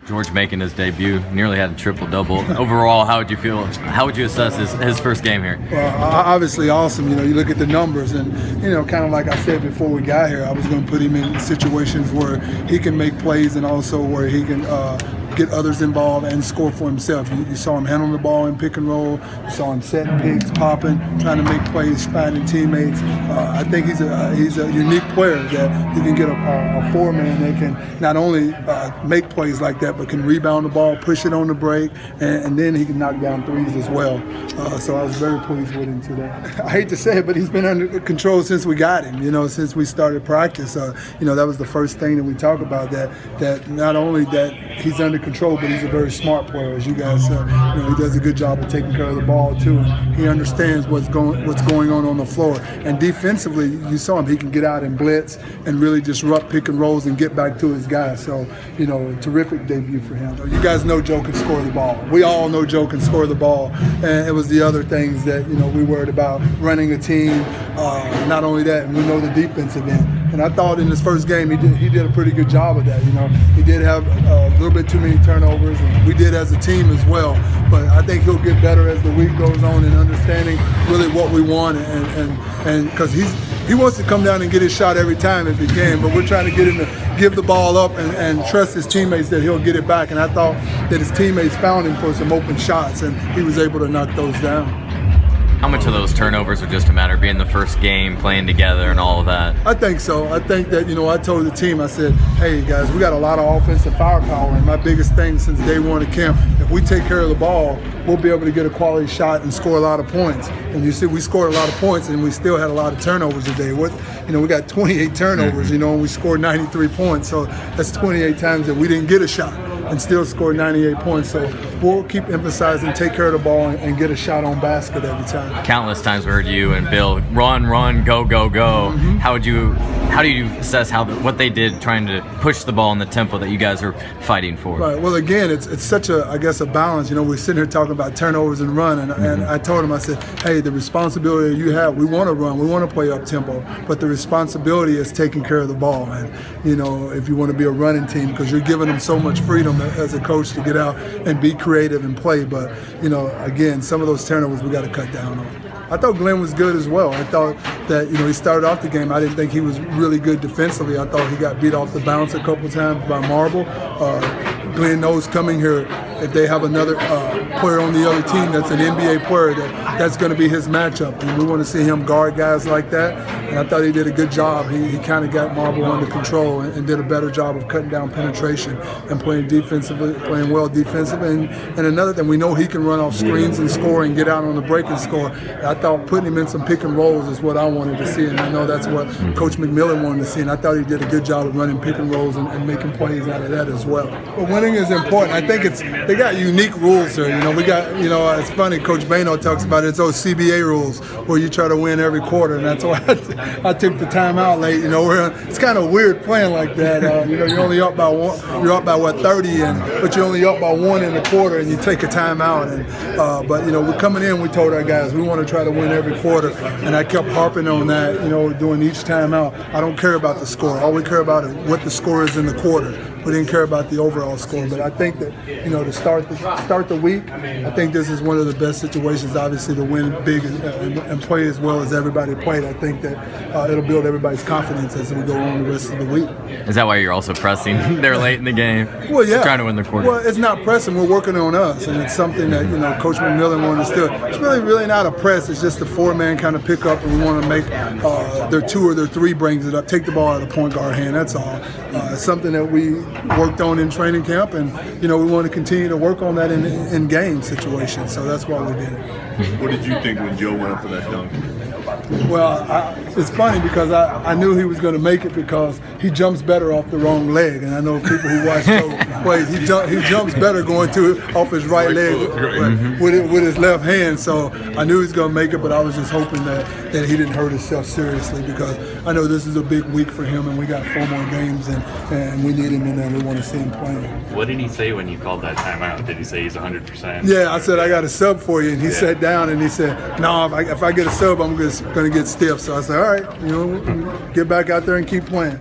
George making his debut, nearly had a triple-double. Overall, how would you feel? How would you assess his first game here? Well, obviously awesome. You look at the numbers, and kind of like I said before we got here, I was going to put him in situations where he can make plays and also where he can get others involved and score for himself. You saw him handling the ball in pick and roll. You saw him setting picks, popping, trying to make plays, finding teammates. I think he's a unique player that you can get a four-man that can not only make plays like that, but can rebound the ball, push it on the break, and then he can knock down threes as well. So I was very pleased with him today. I hate to say it, but he's been under control since we got him. Since we started practice. That was the first thing that we talk about. That not only that he's under control, but he's a very smart player, as you guys said. He does a good job of taking care of the ball too. And he understands what's going on the floor. And defensively, you saw him. He can get out and blitz and really disrupt pick and rolls and get back to his guys. So, terrific debut for him. You guys know Joe can score the ball. We all know Joe can score the ball. And it was the other things that we worried about, running a team. Not only that, and we know the defensive end. And I thought in his first game he did a pretty good job of that. He did have a little bit too many turnovers, and we did as a team as well. But I think he'll get better as the week goes on in understanding really what we want, and because he wants to come down and get his shot every time if he can. But we're trying to get him to give the ball up and trust his teammates that he'll get it back. And I thought that his teammates found him for some open shots, and he was able to knock those down. How much of those turnovers are just a matter of being the first game, playing together, and all of that? I think so. I think that, I told the team, I said, hey, guys, we got a lot of offensive firepower, and my biggest thing since day one of camp, if we take care of the ball, we'll be able to get a quality shot and score a lot of points. And you see, we scored a lot of points, and we still had a lot of turnovers today. We got 28 turnovers, and we scored 93 points. So that's 28 times that we didn't get a shot and still score 98 points. So we'll keep emphasizing, take care of the ball, and get a shot on basket every time. Countless times we heard you and Bill run, go, go, go. Mm-hmm. How do you assess what they did trying to push the ball in the tempo that you guys are fighting for? Right. Well, again, it's such a balance. We're sitting here talking about turnovers and run, and I told him, I said, hey, the responsibility you have, we want to run, we want to play up tempo, but the responsibility is taking care of the ball. And if you want to be a running team, because you're giving them so much freedom as a coach to get out and be creative and play. But again, some of those turnovers we got to cut down on. I thought Glenn was good as well. I thought that he started off the game. I didn't think he was really good defensively. I thought he got beat off the bounce a couple times by Marble. Glenn knows coming here, if they have another player on the other team that's an NBA player, that's going to be his matchup. And we want to see him guard guys like that. And I thought he did a good job. He kind of got Marble under control and did a better job of cutting down penetration and playing defensively, playing well defensively. And another thing, we know he can run off screens and score and get out on the break and score. I thought putting him in some pick and rolls is what I wanted to see, and I know that's what Coach McMillan wanted to see, and I thought he did a good job of running pick and rolls and making plays out of that as well. But winning is important. I think they got unique rules here. We got, it's funny, Coach Bano talks about it. It's those CBA rules where you try to win every quarter, and that's why I took the timeout late. It's kind of weird playing like that. You're only up by one. You're up by 30, but you're only up by one in the quarter, and you take a timeout. But we're coming in. We told our guys we want to try to win every quarter, and I kept harping on that. Doing each timeout. I don't care about the score. All we care about is what the score is in the quarter. We didn't care about the overall score. But I think that to start the week, I think this is one of the best situations, obviously, to win big and play as well as everybody played. I think that it'll build everybody's confidence as we go on the rest of the week. Is that why you're also pressing there late in the game? Well, yeah. Trying to win the quarter. Well, it's not pressing. We're working on us, and it's something that Coach McMillan wanted to still. It's really not a press. It's just a four-man kind of pick up, and we want to make their two or their three brings it up, take the ball out of the point guard hand. That's all. It's something that we worked on in training camp, and we want to continue to work on that in game situations. So that's why we did it. What did you think when Joe went up for that dunk? Well, it's funny because I knew he was going to make it because he jumps better off the wrong leg, and I know people who watch Joe play, he jumps better going to it off his right leg with his left hand. So I knew he was going to make it, but I was just hoping that he didn't hurt himself seriously because I know this is a big week for him, and we got 4 more games, and we need him in there. We want to see him playing. What did he say when you called that timeout? Did he say he's 100%? Yeah, I said I got a sub for you, and he sat down and he said, "No, if I get a sub, I'm just going to get stiff." So I said, "All right, get back out there and keep playing."